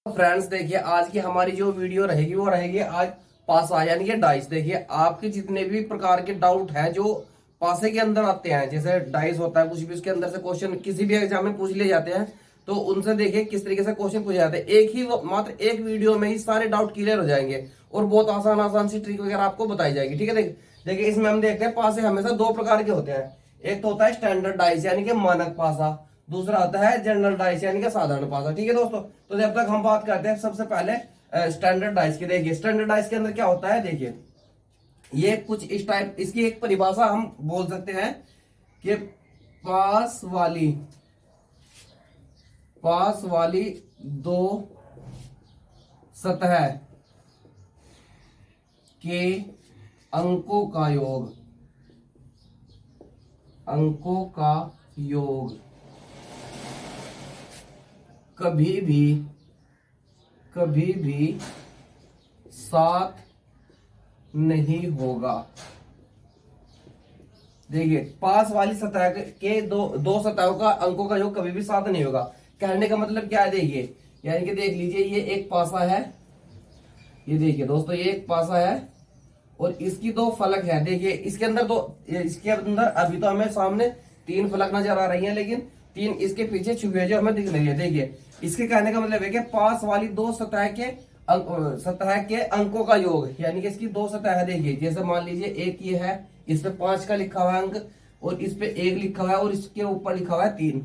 Friends देखिए, आज की हमारी जो वीडियो रहेगी वो रहेगी आज पासा यानी कि डाइस। देखिए, आपके जितने भी प्रकार के डाउट हैं जो पासे के अंदर आते हैं, जैसे डाइस होता है, कुछ भी उसके अंदर से क्वेश्चन किसी भी एग्जाम में पूछ लिए जाते हैं, तो उनसे देखिए किस तरीके से क्वेश्चन पूछे जाते हैं। मात्र एक वीडियो में ही सारे डाउट क्लियर हो जाएंगे और बहुत आसान आसान सी ट्रिक वगैरह आपको बताई जाएगी। ठीक है, देखिए इसमें हम देखते हैं पासे हमेशा दो प्रकार के होते हैं। एक तो होता है स्टैंडर्ड डाइस यानी कि मानक पासा, दूसरा आता है जनरल डाइस यानी कि साधारण पासा। ठीक है दोस्तों, तो जब तक हम बात करते हैं सबसे पहले स्टैंडर्ड डाइस की। देखिए स्टैंडर्ड डाइस के अंदर क्या होता है, देखिए ये कुछ इस टाइप, इसकी एक परिभाषा हम बोल सकते हैं कि पास वाली दो सतह के अंकों का योग कभी भी सात नहीं होगा। देखिए पास वाली सतह के दो सतहों का अंकों का योग कभी भी सात नहीं होगा। कहने का मतलब क्या है, देखिए यानी कि देख लीजिए ये एक पासा है, ये देखिए दोस्तों ये एक पासा है और इसकी दो फलक है। देखिए इसके अंदर अभी तो हमें सामने तीन फलक नजर आ रही हैं, लेकिन तीन इसके पीछे छुपे जो हमें दिख रही है। देखिए इसके कहने का मतलब है कि पास वाली दो सतह के अंकों का योग, यानी कि इसकी दो सतह है। देखिए जैसे मान लीजिए एक ये है, इस पे 5 का लिखा हुआ है अंक और इस पे 1 लिखा हुआ है और इसके ऊपर लिखा हुआ है 3।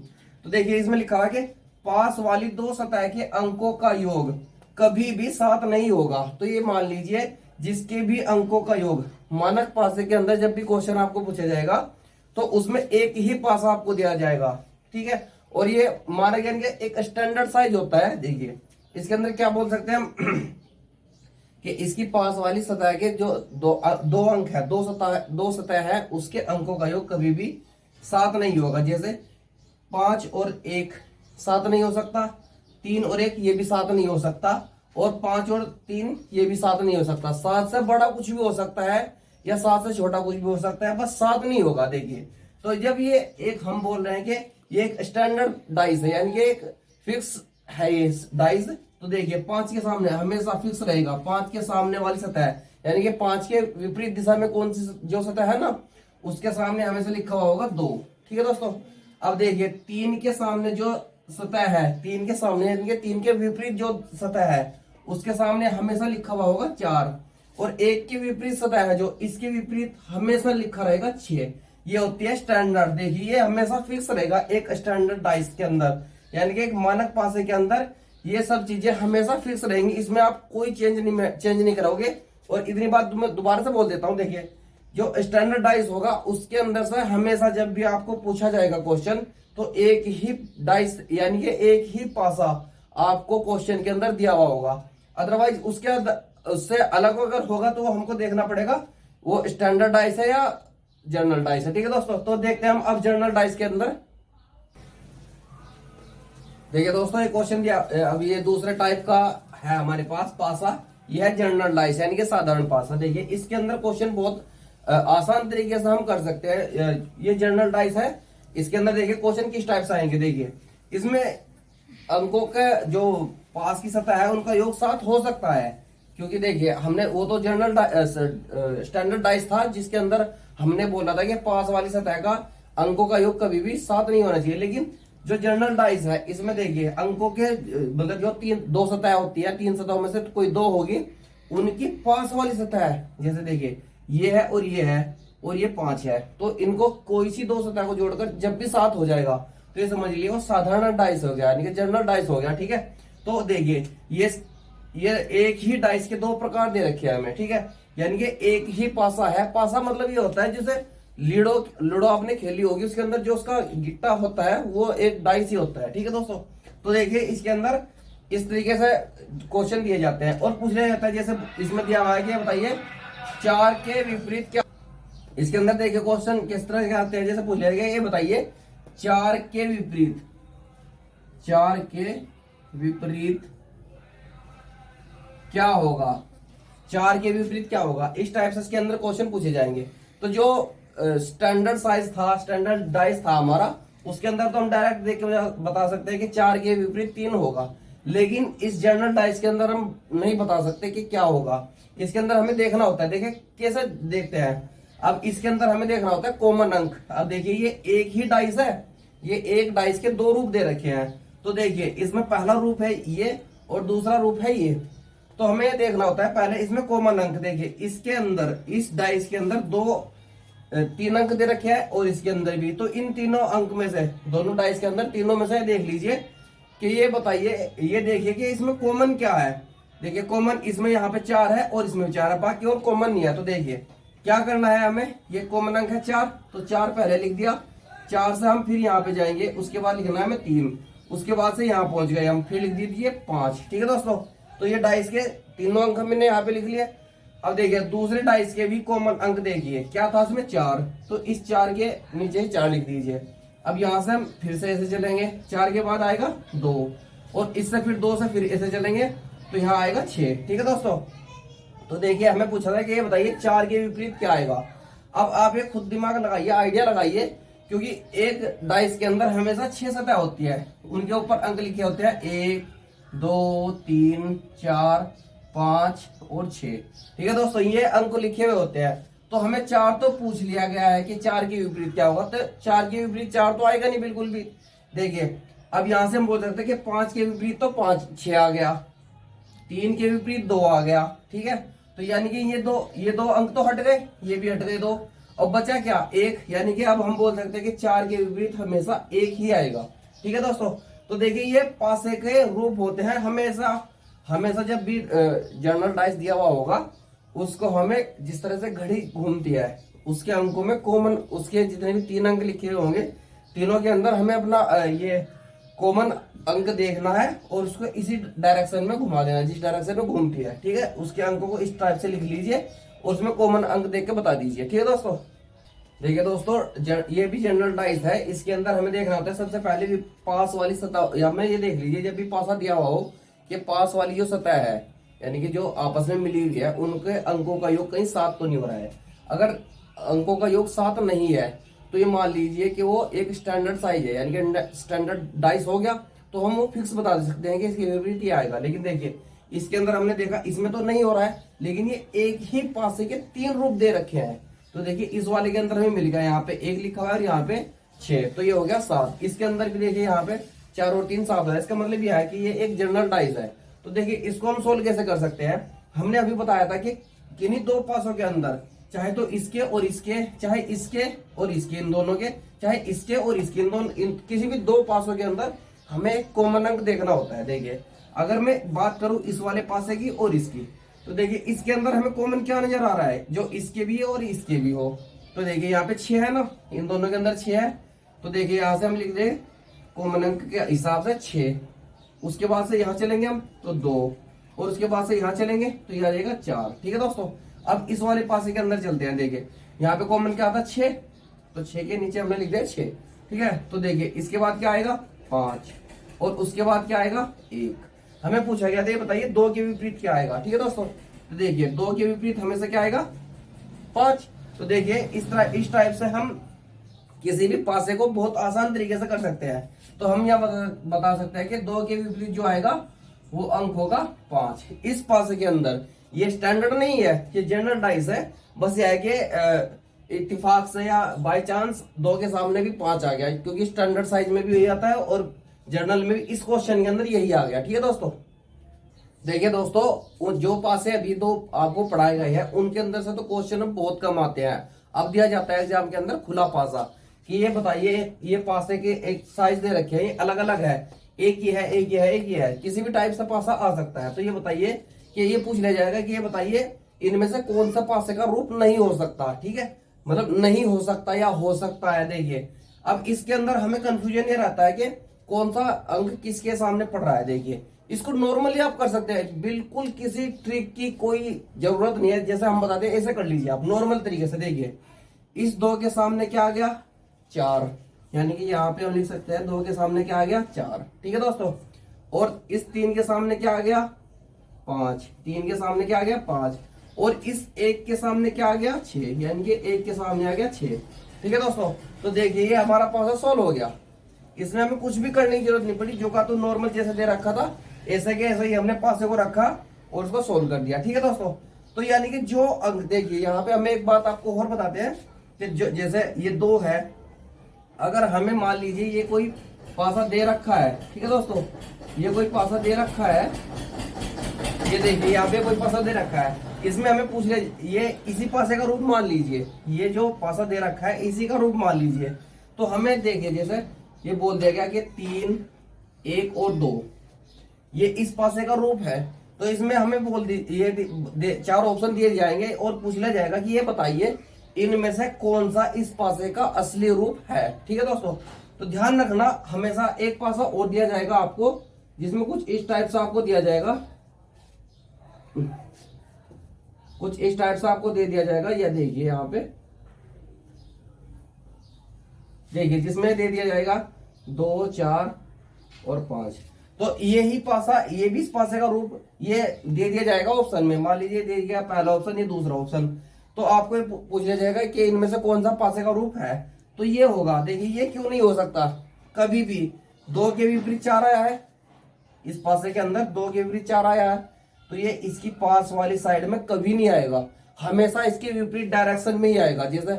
तो देखिए इसमें लिखा हुआ है कि पास वाली दो सतह के अंकों का योग कभी भी 7 नहीं होगा। तो ये मान लीजिए जिसके भी अंकों का योग, मानक पासे के अंदर जब भी क्वेश्चन आपको पूछा जाएगा तो उसमें एक ही पासा आपको दिया जाएगा। ठीक है, और ये मानक यानी कि एक स्टैंडर्ड साइज होता है। देखिए इसके अंदर क्या बोल सकते हैं हम कि इसकी पास वाली सतह के जो दो अंक है, दो सतह है, उसके अंकों का योग कभी भी 7 नहीं होगा। जैसे 5 और 1 7 नहीं हो सकता, 3 और 1 ये भी 7 नहीं हो सकता, और 5 और 3 ये भी 7 नहीं हो सकता। 7 से बड़ा कुछ भी हो सकता है या 7 से छोटा कुछ भी हो सकता है, बस 7 नहीं होगा। देखिए तो जब ये एक हम बोल रहे हैं कि ये एक स्टैंडर्ड डाइस है, यानी कि एक फिक्स है ये डाइस, तो देखिए 5 के सामने हमेशा फिक्स रहेगा। 5 के सामने वाली सतह यानी कि 5 के विपरीत दिशा में कौन सी जो सतह है ना, उसके सामने हमेशा लिखा हुआ होगा 2। ठीक है दोस्तों, अब देखिए 3 के सामने जो सतह है, 3 के सामने यानी कि 3 के विपरीत जो सतह है उसके सामने हमेशा लिखा हुआ होगा 4, और 1 के विपरीत सतह है जो इसके विपरीत हमेशा लिखा रहेगा 6। ये होती है स्टैंडर्ड। देखिए ये हमेशा फिक्स रहेगा एक स्टैंडर्ड डाइस के अंदर, यानी कि एक मानक पासे के अंदर ये सब चीजें हमेशा फिक्स रहेंगी, इसमें आप कोई चेंज नहीं करोगे। और इतनी बात मैं दोबारा से बोल देता हूं, देखिए जो स्टैंडर्ड डाइस होगा उसके अंदर से हमेशा जब भी आपको पूछा जाएगा क्वेश्चन, तो एक ही डाइस यानी कि एक ही पासा आपको क्वेश्चन के अंदर दिया हुआ होगा। अदरवाइज उससे अलग अगर होगा तो हमको देखना पड़ेगा वो स्टैंडर्ड डाइस है या जनरल डाइस है। ठीक है दोस्तों, तो देखते हैं हम अब जनरल डाइस के अंदर। देखिए दोस्तों ये क्वेश्चन दिया, अब ये दूसरे टाइप का है हमारे पास पासा, यह है जनरल डाइस यानी कि साधारण पासा। देखिए इसके अंदर क्वेश्चन बहुत आसान तरीके से हम कर सकते हैं। ये जनरल डाइस है, इसके अंदर देखिए क्वेश्चन किस टाइप से आएंगे। देखिए इसमें अंकों के जो पास की सतह है उनका योग 7 हो सकता है, क्योंकि देखिए हमने वो तो जनरल स्टैंडर्ड डाइस था जिसके अंदर हमने बोला था कि पास वाली सतह का अंकों का योग कभी भी 7 नहीं होना चाहिए। लेकिन जो जनरल डाइस है इसमें देखिए अंकों के मतलब जो दो सतह होती है, 3 सतहों में से कोई 2 होगी, उनकी पास वाली सतह है, जैसे देखिए ये है और ये है और ये 5 है, तो इनको कोई सी 2 सतह को जोड़कर जब भी 7 हो जाएगा तो ये समझ लीजिए वो साधारण डाइस हो गया, यानी कि जनरल डाइस हो गया। ठीक है, तो देखिए ये एक ही डाइस के 2 प्रकार दे रखे हैं हमें। ठीक है, यानी कि एक ही पासा है। पासा मतलब ये होता है जैसे लूडो आपने खेली होगी, उसके अंदर जो उसका गिट्टा होता है वो एक डाइस ही होता है। ठीक है दोस्तों, तो देखिए इसके अंदर इस तरीके से क्वेश्चन दिए जाते हैं और पूछ लिया जाता है। जैसे इसमें दिया हुआ है कि बताइए 4 के विपरीत क्या। इसके अंदर देखिए क्वेश्चन किस तरह के आते हैं, जैसे पूछ लिया गया ये बताइए 4 के विपरीत क्या होगा, 4 के विपरीत क्या होगा, इस टाइप से इसके अंदर क्वेश्चन पूछे जाएंगे। तो जो स्टैंडर्ड साइज था, स्टैंडर्ड डाइस था हमारा, उसके अंदर तो हम डायरेक्ट देख के बता सकते हैं कि 4 के विपरीत 3 होगा। लेकिन इस जनरल डाइस के अंदर हम नहीं बता सकते कि क्या होगा। इसके अंदर हमें देखना होता है। देखिए कैसे देखते हैं। अब इसके अंदर हमें देखना होता है कॉमन अंक। अब देखिए ये एक ही डाइस है, ये एक डाइस के दो रूप दे रखे हैं। तो देखिए इसमें पहला रूप है ये और दूसरा रूप है ये। तो हमें ये देखना होता है पहले इसमें कॉमन अंक। देखिए इसके अंदर, इस डाइस के अंदर तीन अंक दे रखे हैं और इसके अंदर भी। तो इन तीनों अंक में से, दोनों डाइस के अंदर तीनों में से देख लीजिए कि ये बताइए, ये देखिए कि इसमें कॉमन क्या है। देखिए कॉमन इसमें यहाँ पे 4 है और इसमें 4 है, बाकी और कॉमन नहीं है। तो देखिए क्या करना है हमें, ये कॉमन अंक है 4, तो 4 पहले लिख दिया। 4 से हम फिर यहाँ पे जाएंगे, उसके बाद लिखना है हमें 3, उसके बाद से यहाँ पहुंच गए हम, फिर लिख दीजिए 5। ठीक है दोस्तों, तो ये डाइस के तीनों अंक हमने यहाँ पे लिख लिए। अब देखिए दूसरे डाइस के भी कॉमन अंक देखिए क्या था इसमें 4, तो इस 4 के नीचे 4 लिख दीजिए। अब यहाँ से हम फिर से ऐसे चलेंगे, 4 के बाद आएगा 2 और इससे फिर 2 से फिर ऐसे चलेंगे तो यहाँ आएगा 6। ठीक है दोस्तों, तो देखिए हमें पूछा था कि ये बताइए 4 के विपरीत क्या आएगा। अब आप ये खुद दिमाग लगाइए, आइडिया लगाइए, क्योंकि एक डाइस के अंदर हमेशा 6 सतह होती है, उनके ऊपर अंक लिखे होते हैं 1 2 3 4 5 और 6। ठीक है दोस्तों, ये अंक लिखे हुए होते हैं। तो हमें 4 तो पूछ लिया गया है कि 4 के विपरीत क्या होगा, तो 4 के विपरीत 4 तो आएगा नहीं बिल्कुल भी। देखिए अब यहां से हम बोल सकते हैं कि 5 के विपरीत तो 5 6 आ गया, 3 के विपरीत 2 आ गया। ठीक है, तो यानी कि ये दो अंक तो हट गए, ये भी हट गए 2, और बचा क्या 1। यानी कि अब हम बोल सकते हैं कि 4 के विपरीत हमेशा 1 ही आएगा। ठीक है दोस्तों, तो देखिए ये पासे के रूप होते हैं। हमेशा जब भी जनरल डाइस दिया हुआ होगा, उसको हमें जिस तरह से घड़ी घूमती है उसके अंकों में कॉमन, उसके जितने भी 3 अंक लिखे हुए होंगे, तीनों के अंदर हमें अपना ये कॉमन अंक देखना है और उसको इसी डायरेक्शन में घुमा देना जिस डायरेक्शन में घूमती है। ठीक है, उसके अंकों को इस टाइप से लिख लीजिए और उसमें कॉमन अंक देख के बता दीजिए। ठीक है दोस्तों, देखिए दोस्तों ये भी जनरल डाइस है। इसके अंदर हमें देखना होता है सबसे पहले भी पास वाली सतह, हमें ये देख लीजिए जब भी पासा दिया हुआ हो कि पास वाली जो सतह है, यानी कि जो आपस में मिली हुई है, उनके अंकों का योग कहीं 7 तो नहीं हो रहा है। अगर अंकों का योग 7 नहीं है तो ये मान लीजिए कि वो एक स्टैंडर्ड साइज है, यानी कि स्टैंडर्ड डाइस हो गया, तो हम वो फिक्स बता सकते हैं कि इसकी विपरीत ये आएगा। लेकिन देखिए इसके अंदर हमने देखा इसमें तो नहीं हो रहा है, लेकिन ये एक ही पासे के 3 रूप दे रखे हैं। तो देखिए इस वाले के अंदर हमें मिल गया, यहाँ पे 1 लिखा हुआ है और यहाँ पे 6, तो ये हो गया 7। इसके अंदर भी देखिए यहाँ पे 4 और 3 7 है। इसका मतलब यह है कि ये एक जनरल डाइस है। तो देखिए इसको हम सोल्व कैसे कर सकते हैं। हमने अभी बताया था कि किन्हीं 2 पासों के अंदर, चाहे तो इसके और इसके, चाहे इसके और इसके, इन दोनों के, चाहे इसके और इसके, इन दोनों किसी भी 2 पासों के अंदर हमें एक कॉमन अंक देखना होता है। देखिए अगर मैं बात करूं इस वाले पासे की और इसकी, तो देखिए इसके अंदर हमें कॉमन क्या नजर आ रहा है, जो इसके भी है और इसके भी हो। तो देखिए यहाँ पे 6 है ना, इन दोनों के अंदर 6 है। तो देखिए यहाँ से हम लिख दे कॉमन अंक के हिसाब से 6, उसके बाद से यहाँ चलेंगे हम तो 2, और उसके बाद से यहाँ चलेंगे तो यह आ जाएगा 4। ठीक है दोस्तों, अब इस वाले पासे के अंदर चलते हैं। देखिए यहाँ पे कॉमन क्या आता 6, तो 6 के नीचे हमने लिख दिया 6। ठीक है, तो देखिए इसके बाद क्या आएगा 5, और उसके बाद क्या आएगा 1। हमें पूछा गया था ये बताइए 2 के विपरीत क्या आएगा। ठीक है दोस्तों, तो देखिए 2 के विपरीत हमेशा क्या आएगा 5। तो देखिए इस टाइप से हम किसी भी पासे को बहुत आसान तरीके से कर सकते हैं। तो हम यहाँ बता सकते हैं कि 2 के विपरीत जो आएगा वो अंक होगा 5। इस पासे के अंदर ये स्टैंडर्ड नहीं है, ये जनरल डाइस है। बस यह है कि इत्तेफाक से या बाय चांस 2 के सामने भी 5 आ गया, क्योंकि स्टैंडर्ड साइज में भी यही आता है और जर्नल में भी इस क्वेश्चन के अंदर यही आ गया। ठीक है दोस्तों, देखिए दोस्तों वो जो पासे अभी 2 आपको पढ़ाए गए हैं उनके अंदर से तो क्वेश्चन बहुत कम आते हैं। अब दिया जाता है एग्जाम के अंदर खुला पासा कि ये बताइए ये पासे के एक साइज दे रखे हैं, ये अलग अलग है, एक ही है, एक ही है, एक ही है, किसी भी टाइप से पासा आ सकता है। तो ये बताइए कि ये पूछ लिया जाएगा कि ये बताइए इनमें से कौन सा पासे का रूप नहीं हो सकता। ठीक है, मतलब नहीं हो सकता या हो सकता है। देखिए अब इसके अंदर हमें कंफ्यूजन ये रहता है कि कौन सा अंक किसके सामने पड़ रहा है। देखिए इसको नॉर्मली आप कर सकते हैं, बिल्कुल किसी ट्रिक की कोई जरूरत नहीं है। जैसे हम बताते हैं ऐसे कर लीजिए आप नॉर्मल तरीके से। देखिए इस 2 के सामने क्या आ गया 4, यानी कि यहाँ पे हम लिख सकते हैं 2 के सामने क्या आ गया 4। ठीक है दोस्तों, और इस 3 के सामने क्या आ गया 5, 3 के सामने क्या आ गया 5, और इस 1 के सामने क्या आ गया 6, यानी कि 1 के सामने आ गया 6। ठीक है दोस्तों, तो देखिए ये हमारा पासा सॉल्व हो गया। इसमें हमें कुछ भी करने की जरूरत नहीं पड़ी, जो का तो नॉर्मल जैसे दे रखा था ऐसे के ऐसे ही हमने पासे को रखा और उसको सोल्व कर दिया। ठीक है दोस्तों, तो यानी कि जो अंक देखिए यहाँ पे हमें एक बात आपको और बताते हैं कि जो जैसे ये 2 है, अगर हमें मान लीजिए ये कोई पासा दे रखा है, ठीक है दोस्तों, ये कोई पासा दे रखा है, ये देखिए यहाँ पे कोई पासा दे रखा है, इसमें हमें पूछ ले ये इसी पासे का रूप मान लीजिए, ये जो पासा दे रखा है इसी का रूप मान लीजिए। तो हमें देखिए जैसे ये बोल दिया गया कि 3, 1 और 2 ये इस पासे का रूप है, तो इसमें हमें बोल दी ये 4 ऑप्शन दिए जाएंगे और पूछ लिया जाएगा कि ये बताइए इनमें से कौन सा इस पासे का असली रूप है। ठीक है दोस्तों, तो ध्यान रखना हमेशा एक पासा और दिया जाएगा आपको, जिसमें कुछ इस टाइप से आपको दिया जाएगा, कुछ इस टाइप से आपको दे दिया जाएगा। यह देखिए यहाँ पे देखिए जिसमें दे दिया जाएगा 2, 4 और 5, तो ये ही पासा, ये भी इस पासे का रूप ये दे दिया जाएगा ऑप्शन में। मान लीजिए दे दिया पहला ऑप्शन, ये दूसरा ऑप्शन, तो आपको पूछ लिया जाएगा कि इनमें से कौन सा पासे का रूप है, तो ये होगा। देखिए ये क्यों नहीं हो सकता, कभी भी 2 के विपरीत 4 आया है, इस पासे के अंदर 2 के विपरीत 4 आया है, तो ये इसकी पास वाली साइड में कभी नहीं आएगा, हमेशा इसके विपरीत डायरेक्शन में ही आएगा, जैसे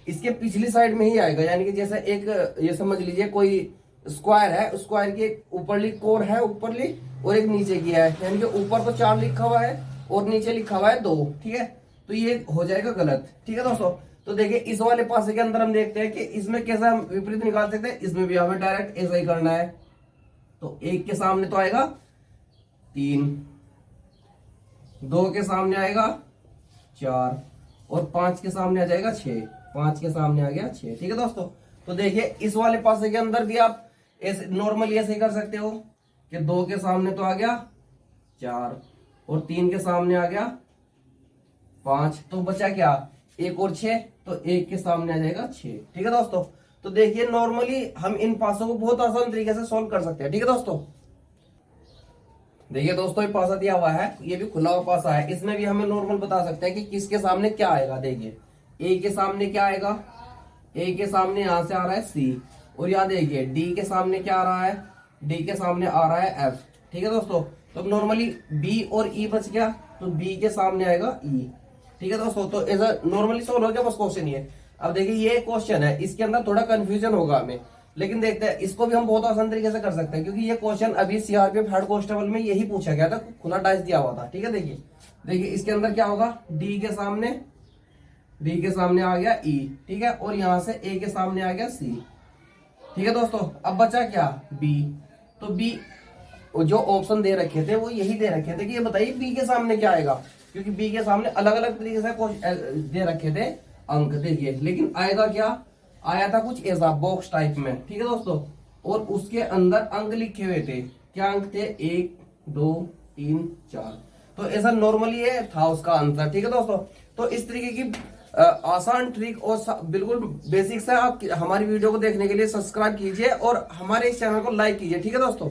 इसके पिछली साइड में ही आएगा। यानी कि जैसे एक ये समझ लीजिए कोई स्क्वायर है, स्क्वायर की एक ऊपरली कोर है, ऊपरली, और एक नीचे की है, यानी कि ऊपर तो 4 लिखा हुआ है और नीचे लिखा हुआ है 2। ठीक है, तो ये हो जाएगा गलत। ठीक है दोस्तों, तो देखिए इस वाले पासे के अंदर हम देखते हैं कि इसमें कैसा हम विपरीत निकाल सकते हैं, इसमें भी हमें डायरेक्ट ऐसा ही करना है। तो 1 के सामने तो आएगा 3, 2 के सामने आएगा 4 और 5 के सामने आ जाएगा 6, 5 के सामने आ गया 6। ठीक है दोस्तों, तो देखिए इस वाले पासे के अंदर भी आप ऐसे नॉर्मली ऐसे ही कर सकते हो कि 2 के सामने तो आ गया 4 और 3 के सामने आ गया 5, तो बचा क्या 1 और 6, तो 1 के सामने आ जाएगा 6। ठीक है दोस्तों, तो देखिए नॉर्मली हम इन पासों को बहुत आसान तरीके से सॉल्व कर सकते हैं। ठीक है दोस्तों, देखिए दोस्तों ये पासा दिया हुआ है, ये भी खुला हुआ पासा है, इसमें भी हमें नॉर्मल बता सकते हैं कि किसके सामने क्या आएगा। देखिए ए के सामने क्या आएगा, ए के सामने यहां से आ रहा है सी, और यहाँ देखिए डी के सामने क्या आ रहा है, डी के सामने आ रहा है एफ। ठीक है दोस्तों, तो नॉर्मली बी और ई बच गया, तो बी के सामने आएगा ई। ठीक है दोस्तों, तो ऐसा नॉर्मली सॉल्व हो गया बस क्वेश्चन ये। अब देखिए ये क्वेश्चन है, इसके अंदर थोड़ा कंफ्यूजन होगा हमें, लेकिन देखते हैं इसको भी हम बहुत आसान तरीके से कर सकते हैं, क्योंकि ये क्वेश्चन अभी सीआरपीएफ हेड कांस्टेबल में यही पूछा गया था, खुला डाइस दिया हुआ था। ठीक है, देखिए इसके अंदर क्या होगा, डी के सामने आ गया ई, ठीक है, और यहां से ए के सामने आ गया सी। ठीक है दोस्तों, अब बचा क्या बी, तो बी जो ऑप्शन दे रखे थे वो यही दे रखे थे कि ये बताइए बी के सामने क्या आएगा, क्योंकि बी के सामने अलग अलग तरीके से दे रखे थे अंक। देखिए लेकिन आएगा क्या, आया था कुछ ऐसा बॉक्स टाइप में। ठीक है दोस्तों, और उसके अंदर अंक लिखे हुए थे, क्या अंक थे 1, 2, 3, 4, तो ऐसा नॉर्मली ये था उसका आंसर। ठीक है दोस्तों, तो इस तरीके की आसान ट्रिक और बिल्कुल बेसिक से आप हमारी वीडियो को देखने के लिए सब्सक्राइब कीजिए और हमारे इस चैनल को लाइक कीजिए। ठीक है दोस्तों।